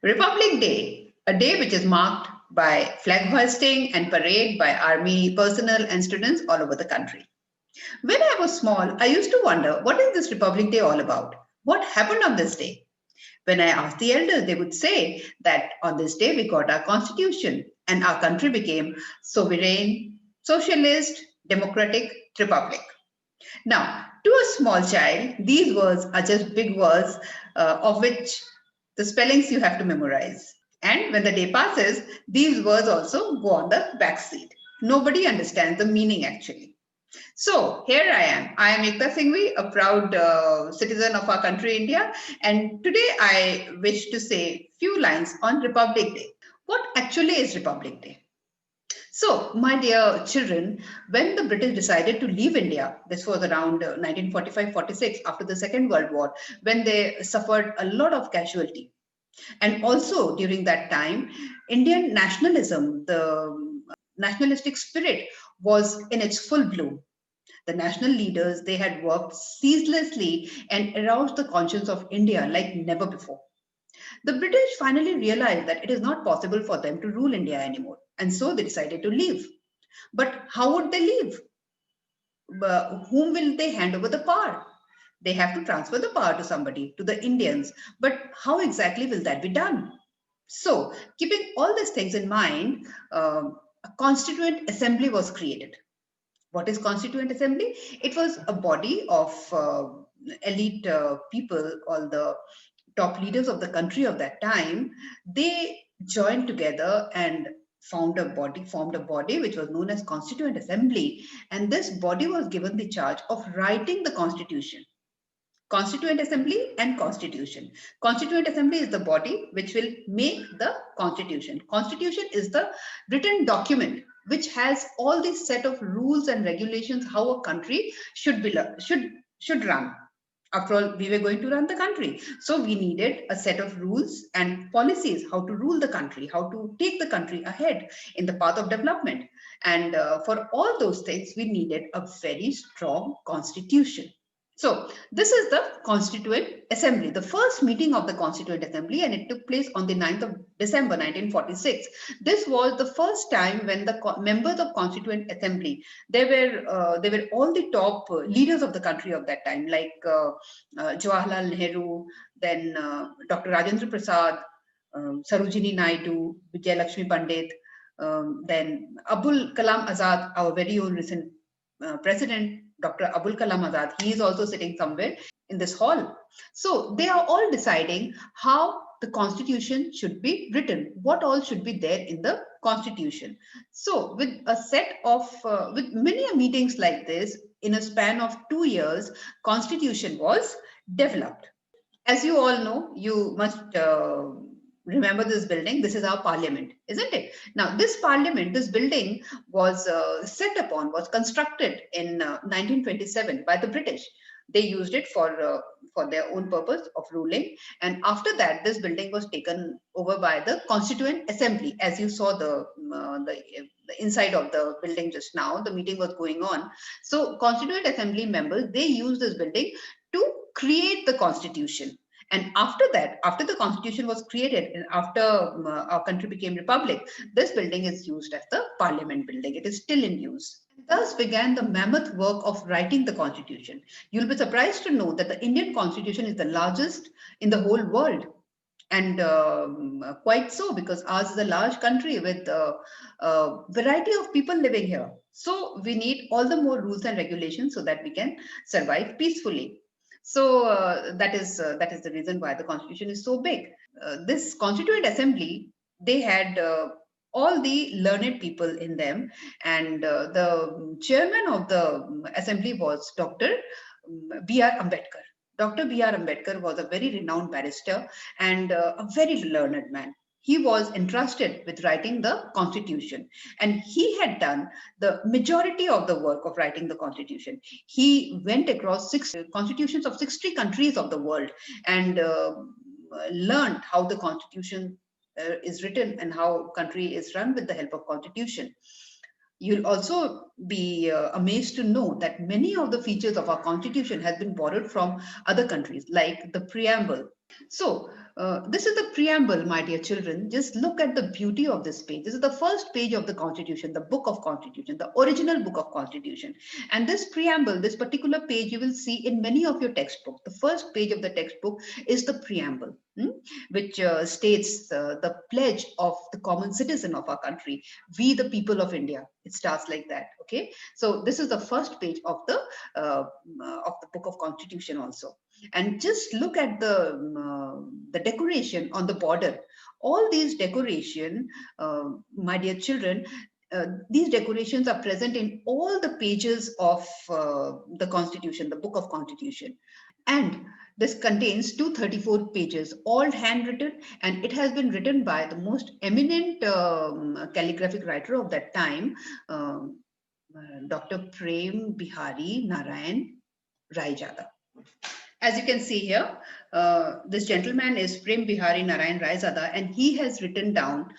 Republic Day, a day which is marked by flag hoisting and parade by army personnel and students all over the country. When I was small, I used to wonder, what is this Republic Day all about? What happened on this day? When I asked the elders, they would say that on this day we got our constitution and our country became sovereign, socialist, democratic republic. Now, to a small child, these words are just big words of which the spellings you have to memorize. And when the day passes, these words also go on the back seat. Nobody understands the meaning actually. So here I am. I am Ekta Singhvi, a proud citizen of our country, India. And today I wish to say few lines on Republic Day. What actually is Republic Day? So, my dear children, when the British decided to leave India, this was around 1945-46 after the Second World War, when they suffered a lot of casualty. And also during that time, Indian nationalism, the nationalistic spirit was in its full bloom. The national leaders, they had worked ceaselessly and aroused the conscience of India like never before. The British finally realized that it is not possible for them to rule India anymore, and so they decided to leave. But how would they leave? Whom will they hand over the power? They have to transfer the power to somebody, to the Indians. But how exactly will that be done? So, keeping all these things in mind, a constituent assembly was created. What is Constituent Assembly? It was a body of elite people, all the top leaders of the country of that time. They joined together and formed a body which was known as Constituent Assembly. And this body was given the charge of writing the Constitution. Constituent Assembly and Constitution. Constituent Assembly is the body which will make the Constitution. Constitution is the written document which has all these set of rules and regulations how a country should run. After all, we were going to run the country. So we needed a set of rules and policies, how to rule the country, how to take the country ahead in the path of development. And for all those things, we needed a very strong constitution. So this is the Constituent Assembly, the first meeting of the Constituent Assembly, and it took place on the 9th of December 1946. This was the first time when the members of Constituent Assembly, they were all the top leaders of the country of that time, like Jawaharlal Nehru, then Dr. Rajendra Prasad, Sarojini Naidu, Vijay Lakshmi Pandit, then Abul Kalam Azad, our very own recent president, Dr. Abul Kalam Azad, he is also sitting somewhere in this hall. So they are all deciding how the constitution should be written, what all should be there in the constitution. So with a set of, with many meetings like this, in a span of 2 years, constitution was developed. As you all know, you must remember this building. This is our parliament, isn't it? Now, this parliament, this building was was constructed in 1927 by the British. They used it for their own purpose of ruling. And after that, this building was taken over by the Constituent Assembly. As you saw the inside of the building just now, the meeting was going on. So Constituent Assembly members, they used this building to create the constitution. And after that, after the constitution was created and after our country became republic, this building is used as the parliament building. It is still in use. Thus began the mammoth work of writing the constitution. You'll be surprised to know that the Indian constitution is the largest in the whole world. And quite so, because ours is a large country with a variety of people living here. So we need all the more rules and regulations so that we can survive peacefully. So that is the reason why the constitution is so big. This Constituent Assembly, they had all the learned people in them, and the chairman of the assembly was Dr. B.R. Ambedkar. Dr. B.R. Ambedkar was a very renowned barrister and a very learned man. He was entrusted with writing the constitution, and he had done the majority of the work of writing the constitution. He went across 6 constitutions of 60 countries of the world and learned how the constitution is written and how country is run with the help of constitution. You'll also be amazed to know that many of the features of our constitution has been borrowed from other countries, like the preamble. So This is the preamble, my dear children. Just look at the beauty of this page. This is the first page of the Constitution, the book of Constitution, the original book of Constitution. And this preamble, this particular page, you will see in many of your textbooks. The first page of the textbook is the preamble, which states the pledge of the common citizen of our country, we the people of India. It starts like that. Okay, so this is the first page of the book of Constitution also. And just look at the decoration on the border. All these decoration, my dear children, these decorations are present in all the pages of the Constitution, the book of Constitution. And this contains 234 pages, all handwritten, and it has been written by the most eminent calligraphic writer of that time, Dr. Prem Bihari Narayan Raijada. As you can see here, this gentleman is Prem Bihari Narayan Raizada, and he has written down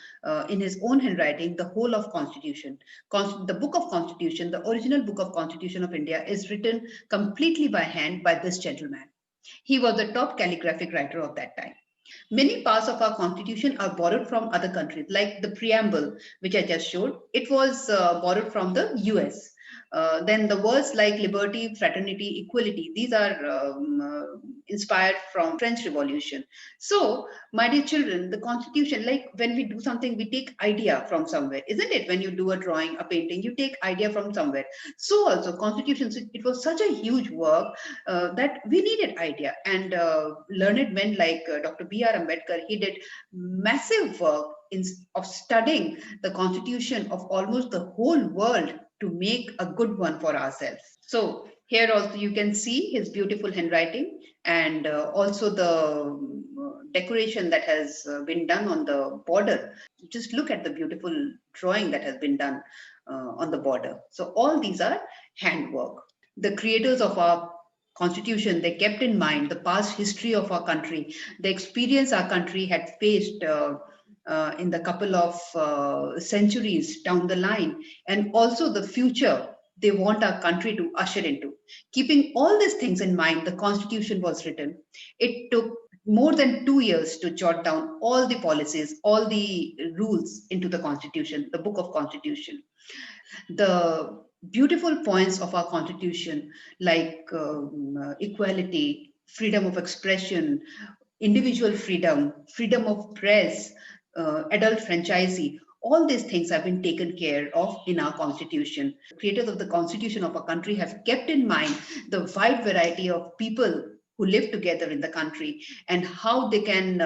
in his own handwriting the whole of Constitution. The book of Constitution, the original book of Constitution of India, is written completely by hand by this gentleman. He was the top calligraphic writer of that time. Many parts of our Constitution are borrowed from other countries, like the preamble, which I just showed. It was borrowed from the US. Then the words like liberty, fraternity, equality, these are inspired from French Revolution. So, my dear children, the Constitution, like when we do something, we take idea from somewhere, isn't it? When you do a drawing, a painting, you take idea from somewhere. So also Constitution, it was such a huge work that we needed idea. And learned men like Dr. B.R. Ambedkar, he did massive work of studying the Constitution of almost the whole world to make a good one for ourselves. So here also you can see his beautiful handwriting, and also the decoration that has been done on the border. Just look at the beautiful drawing that has been done on the border. So all these are handwork. The creators of our Constitution, they kept in mind the past history of our country, the experience our country had faced in the couple of centuries down the line, and also the future they want our country to usher into. Keeping all these things in mind, the Constitution was written. It took more than 2 years to jot down all the policies, all the rules into the Constitution, the book of Constitution. The beautiful points of our Constitution, like equality, freedom of expression, individual freedom, freedom of press, adult franchisee, all these things have been taken care of in our Constitution. Creators of the Constitution of our country have kept in mind the wide variety of people who live together in the country and how they can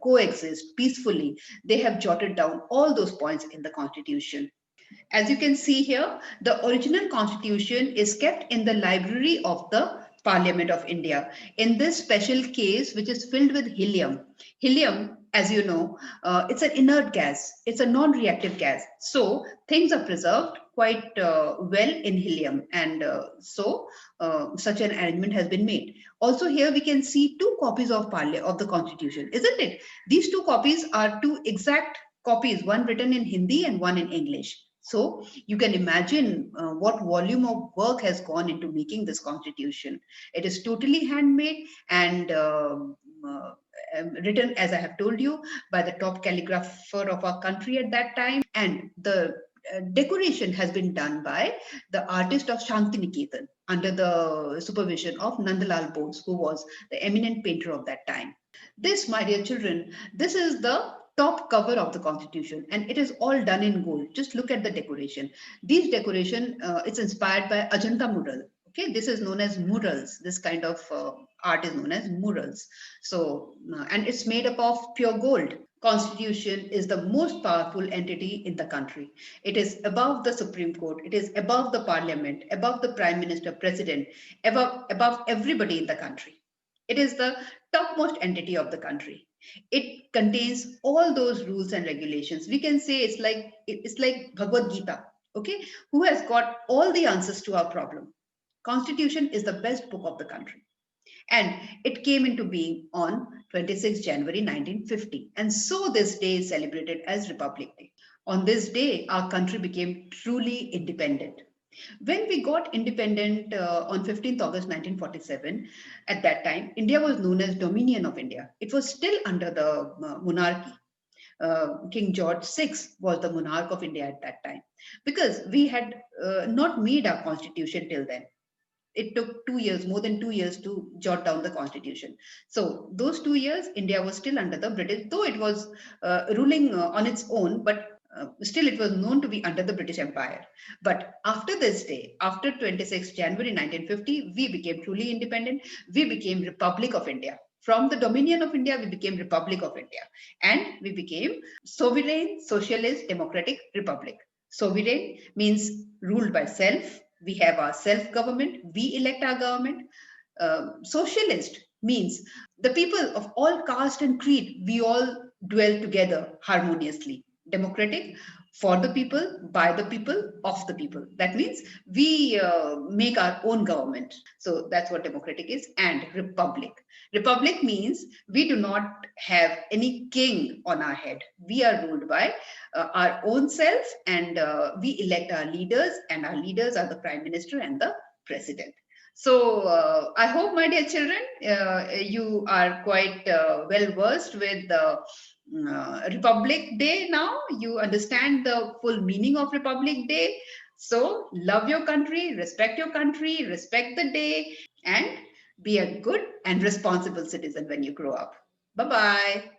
coexist peacefully. They have jotted down all those points in the Constitution. As you can see here, the original Constitution is kept in the library of the Parliament of India in this special case, which is filled with helium. Helium, as you know, it's an inert gas. It's a non-reactive gas. So things are preserved quite well in helium, and such an arrangement has been made. Also here we can see two copies of the Constitution, isn't it? These two copies are two exact copies, one written in Hindi and one in English. So you can imagine what volume of work has gone into making this Constitution. It is totally handmade and written, as I have told you, by the top calligrapher of our country at that time. And the decoration has been done by the artist of Shantiniketan under the supervision of Nandalal Bose, who was the eminent painter of that time. This, my dear children, this is the top cover of the Constitution, and it is all done in gold. Just look at the decoration. These decoration, it's inspired by Ajanta mural. Okay, this is known as murals. This kind of art is known as murals. So, and it's made up of pure gold. Constitution is the most powerful entity in the country. It is above the Supreme Court. It is above the Parliament, above the Prime Minister, President, above everybody in the country. It is the topmost entity of the country. It contains all those rules and regulations. We can say it's like Bhagavad Gita, okay, who has got all the answers to our problem. Constitution is the best book of the country. And it came into being on 26 January 1950. And so this day is celebrated as Republic Day. On this day, our country became truly independent. When we got independent on 15th August 1947, at that time, India was known as Dominion of India. It was still under the monarchy. King George VI was the monarch of India at that time, because we had not made our constitution till then. It took 2 years, more than 2 years, to jot down the constitution. So those 2 years, India was still under the British, though it was ruling on its own, but still it was known to be under the British Empire. But after this day, after 26 January 1950, we became truly independent. We became Republic of India. From the Dominion of India, we became Republic of India. And we became sovereign, socialist, democratic republic. Sovereign means ruled by self. We have our self government. We elect our government. Socialist means the people of all caste and creed, we all dwell together harmoniously. Democratic, for the people, by the people, of the people. That means we make our own government. So that's what democratic is. And republic. Republic means we do not have any king on our head. We are ruled by our own self, and we elect our leaders, and our leaders are the prime minister and the president. So I hope, my dear children, you are quite well versed with the Republic Day now. You understand the full meaning of Republic Day. So love your country, respect the day, and be a good and responsible citizen when you grow up. Bye bye.